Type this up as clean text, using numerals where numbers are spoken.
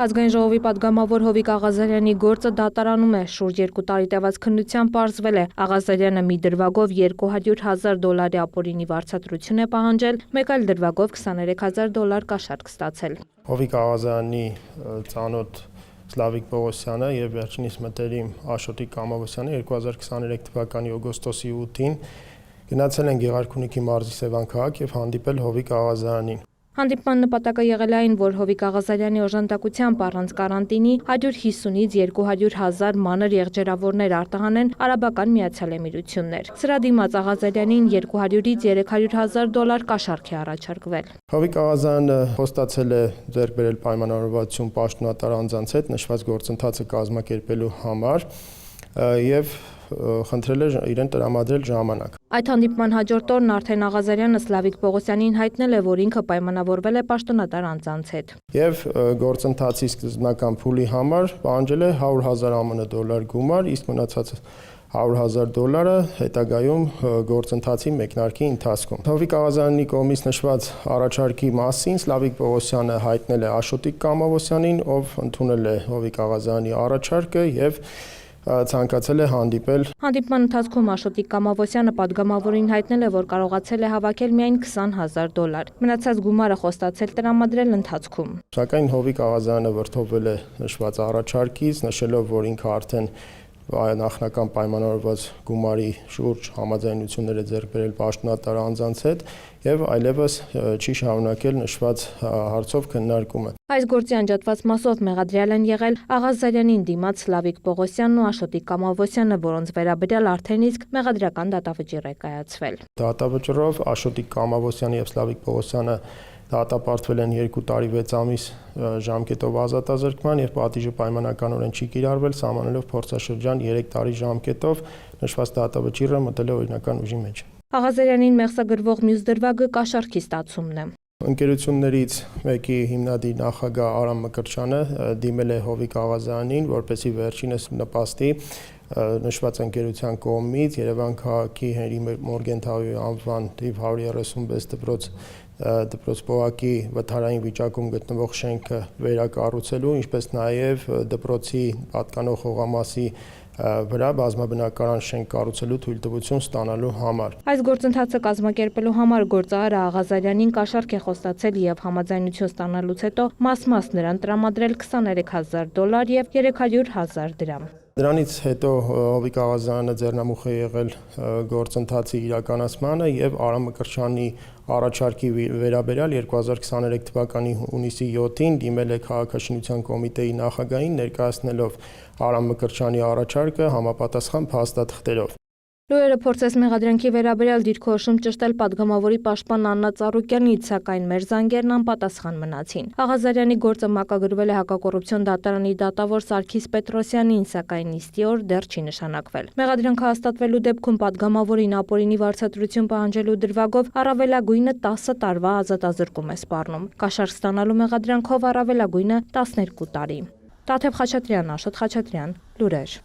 Ազգային ժողովի պատգամավոր Հովիկ Աղազարյանի գործը դատարանում է, շուրջ 2 տարի տևած քննությամբ պարզվել է, Աղազարյանը մի դրվագով $200,000 ապօրինի վարձատրություն է պահանջել, մեկ այլ դրվագով $23,000 կաշառք ստացել։ Հովիկ Աղազարյանի ծանոթ Սլավիկ Պողոսյանը եւ վերջինիս մտերիմ Աշոտիկ Կամավոսյանը 2023 թվականի օգոստոսի 8-ին գնացել են Գեղարքունիքի մարզի Սևան քաղաք եւ հանդիպել Հովիկ Աղազարյանին։ Հանդիպման նպատակը եղել այն, որ Հովիկ Աղազարյանի օժանդակությամբ առանց կարանտինի 150-ից 200,000 մանր եղջերավորներ արտահանեն Արաբական Միացյալ Էմիրություններ։ Սրա դիմաց Աղազարյանին $200-ից $300,000 կաշառք է առաջարկվել։ Հովիկ Աղազարյանը խոստացել է ձեռք բերել պայմանավորվածություն պաշտոնատար անձանց հետ նշված գործընթացը կազմակերպելու համար եւ խնդրել է իրեն տրամադրել ժամանակ։ Այդ հանդիպման հաջորդ օրն արդեն Աղազարյանը Սլավիկ Պողոսյանին հայտնել է, որ ինքը պայմանավորվել է պաշտոնատար անձանց հետ։ Եվ գործընթացի սկզբնական փուլի համար պահանջել է $100,000 ԱՄՆ գումար, իսկ մնացած $100,000 հետագայում գործընթացի մեկնարկի ընթացքում։ Հովիկ Աղազարյանի կողմից նշված առաջարկի մասին Սլավիկ Պողոսյանը հայտնել է Աշոտիկ Կամավոսյանին, ով ընդունել է Հովիկ Աղազարյանի առաջարկը եւ ցանկացել է հանդիպել։ Հանդիպման ընթացքում Աշոտիկ Կամավոսյանը պատգամավորին հայտնել է, որ կարողացել է հավաքել միայն $20,000։ Մնացած գումարը խոստացել տրամադրել ընթացքում։ Սակայն Հովիկ Աղազարյանը վրդովվել է նշված առաջարկից, նշելով, որ ինքը արդեն նախնական պայմանավորված գումարի շուրջ համաձայնություններ է ձեռք բերել պաշտոնատար անձանց հետ եւ այլևս չի շարունակել նշված հարցով քննարկումը։ Այս գործի անջատված մասով մեղադրյալ են եղել Աղազարյանին դիմաց Սլավիկ Պողոսյանն ու Աշոտիկ Կամավոսյանը, որոնց վերաբերյալ արդեն իսկ մեղադրական դատավճիռ է կայացվել։ Դատավճռով Աշոտիկ Կամավոսյանը եւ Սլավիկ Պողոսյանը դատապարտվել են 2 տարի 6 ամիս ժամկետով ազատազրկման եւ պատիժը պայմանականորեն չի կիրառվել, սահմանելով փորձաշրջան 3 տարի ժամկետով նշված դատավճիռը մտել է օրինական ուժի մեջ։ Աղազարյանին մեղսագրվող մյուս դրվագը կաշառքի ստացումն է։ Ընկերություններից մեկի հիմնադիր նախագահ Արամ Մկրտչյանը դիմել է Հովիկ Աղազարյանին, որպեսզի վերջինս նպաստի նշված ընկերության կողմից Երևան քաղաքի Հենրի Մորգենթաուի անվան թիվ 136 դպրոց փողակի վթարային վիճակում գտնվող շենքը վերակառուցելու, ինչպես նաև դպրոցի պատկանող հողամասի վրա բազմաբնակարան շենք կառուցելու թույլտվություն ստանալու համար։ Այս գործընթացը կազմակերպելու համար գործարարը Աղազարյանին կաշառք է խոստացել եւ համաձայնություն ստանալուց հետո մաս-մաս նրան տրամադրել $20,000 եւ $300,000։ Դրանից հետո Հովիկ Աղազարյանը ձեռնամուխ է եղել գործընթացի իրականացմանը եւ Արամ Մկրտչյանի առաջարկի վերաբերյալ 2023 թվականի հունիսի 7-ին դիմել է քաղաքաշինության կոմիտեի նախագահին ներկայացնելով Արամ Մկրտչյանի առաջարկը համապատասխան փաստաթղթերով։ Լուրերը փորձեց մեղադրանքի վերաբերյալ դիրքորոշում ճշտել պատգամավորի պաշտպան Աննա Ծառուկյանից, սակայն մեր զանգերն անպատասխան մնացին։ Աղազարյանի գործը մակագրվել է հակակոռուպցիոն դատարանի դատավոր Սարգիս Պետրոսյանին, սակայն նիստի օր դեռ չի նշանակվել։ Մեղադրանքը հաստատվելու դեպքում պատգամավորին ապօրինի վարձատրություն պահանջելու դրվագով առավելագույնը 10 տարվա ազատազրկում է սպառնում։ Կաշառք ստանալու մեղադրանքով առավելագույնը 12 տարի։ Տաթև Խաչատրյան, Աշոտ Խաչատրյան, լուրեր։